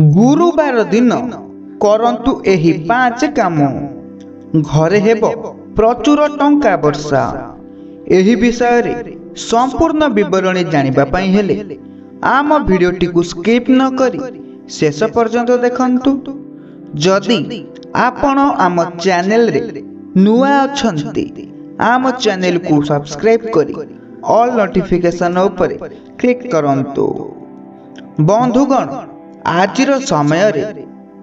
गुरुवार दिन करंतु एही 5 काम घरे हेब प्रचुर टंका वर्षा। एही विषय रे संपूर्ण विवरणी जानिबा पई हेले आम वीडियोटी को स्किप न करी शेष पर्यंत देखंतु। जदि आपण आम चैनल रे नुआ अछंती आम चैनल को सब्सक्राइब करी ऑल नोटिफिकेशन ऊपर क्लिक करंतु। बंधुगण, आजिर समय रे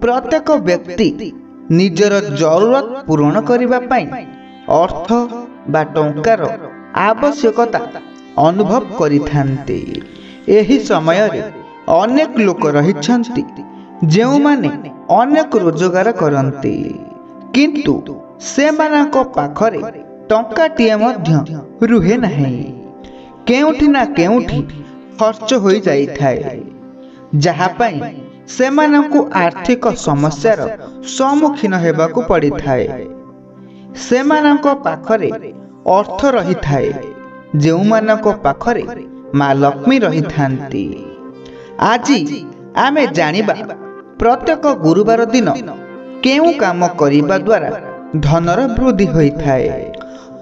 प्रत्येक व्यक्ति निजर जरूरत पूर्ण करिबा पई अर्थ बा टंकार आवश्यकता अनुभव करिथांती। एही समय रे अनेक लोक रहिछंती जेउ माने अनेक रोजगार करंती, किंतु सेमानक पाखरे टंकाटिए मध्य रुहे नाही। केउठी ना केउठी खर्च होई जाई थाए, जहा पई सेमानकु आर्थिक समस्यार सम्मुखीन हेबाकु पड़ी थाए। सेमानक पाखरे अर्थ रही थाए, जेउमानक पाखरे मां लक्ष्मी रही थांती। आजी आमे जानिबा प्रत्येक गुरुवार दिन केउ काम करिबा द्वारा धनर वृद्धि होई थाए।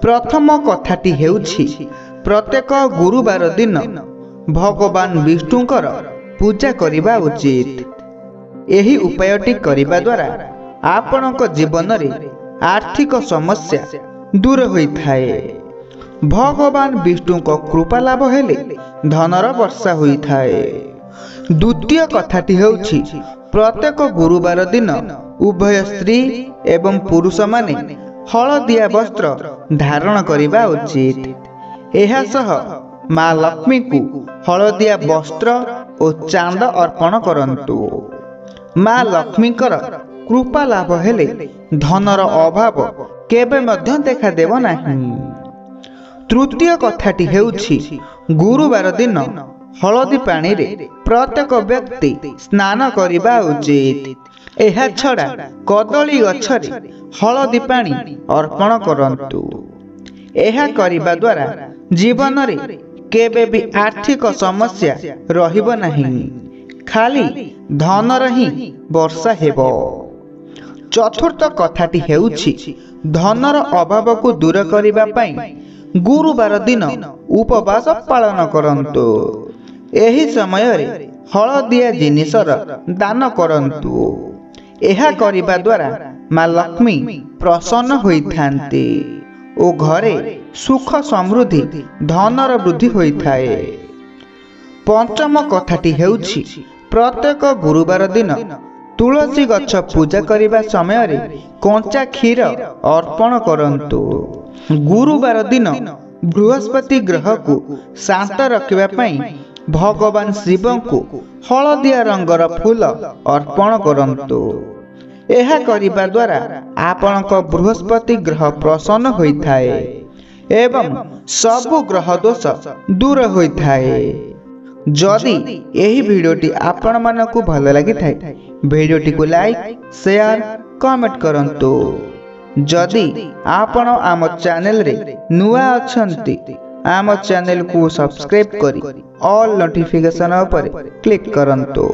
प्रथम कथाटी हेउछि प्रत्येक गुरुवार दिन भगवान विष्णुकर पूजा करिबा उचित। एही उपायटी करिबा द्वारा आपणक जीवन रे आर्थिक समस्या दूर होई थाए। भगवान विष्णु को कृपा लाभ हेले धनर वर्षा होई थाए। द्वितीय कथाटी हेउछि प्रत्येक गुरुवार दिन उभय स्त्री एवं पुरुष माने हलदिया वस्त्र धारण करिबा उचित। एहा सह मां लक्ष्मी को हलदिया वस्त्र और चांद अर्पण करंतु। मां लक्ष्मीकर कृपा लाभ हेले धनर अभाव केबे मध्य देखा देव नाही। तृतीय कथाटी हेउछि गुरुवार दिन हलदी पानी रे प्रत्येक व्यक्ति स्नान करिबा उचित। एहा छड़ा कदली गछरे हलदी पानी अर्पण करंतु। एहा करिबा द्वारा जीवन रे केबे भी आर्थिक समस्या रहिब नाही, खाली धनर ही वर्षा हेबो। चतुर्थ कथाटी हेउछि धनर अभाव को दूर करिबा पई गुरुवार दिन उपवास पालन करंतु। एही समय रे हलदिया जिनिसर दान करंतु। एहा करिबा द्वारा मां लक्ष्मी प्रसन्न होई थांती ओ घरे सुख समृद्धि धनर वृद्धि होई थाए। पंचम कथाटी हेउछि प्रत्येक गुरुवार दिन तुलसी गछ पूजा करिबा समय रे कंचा क्षीर अर्पण करंतु। गुरुवार दिन बृहस्पति ग्रह को शांत रखिबा पई भगवान शिव को हलदिया रंगर फूल अर्पण करंतु। एहा करिबा द्वारा आपणक बृहस्पति ग्रह प्रसन्न होई थाए एवं सब ग्रह दोष दूर होई थाए। जदि एही वीडियोटी आपण मानकु भल लागि थाए वीडियोटी को लाइक शेयर कमेंट करंतु। जदि आपण आम चैनल रे नुआ अछंती आम चैनल को सब्सक्राइब करी ऑल नोटिफिकेशन ऊपर क्लिक करंतु।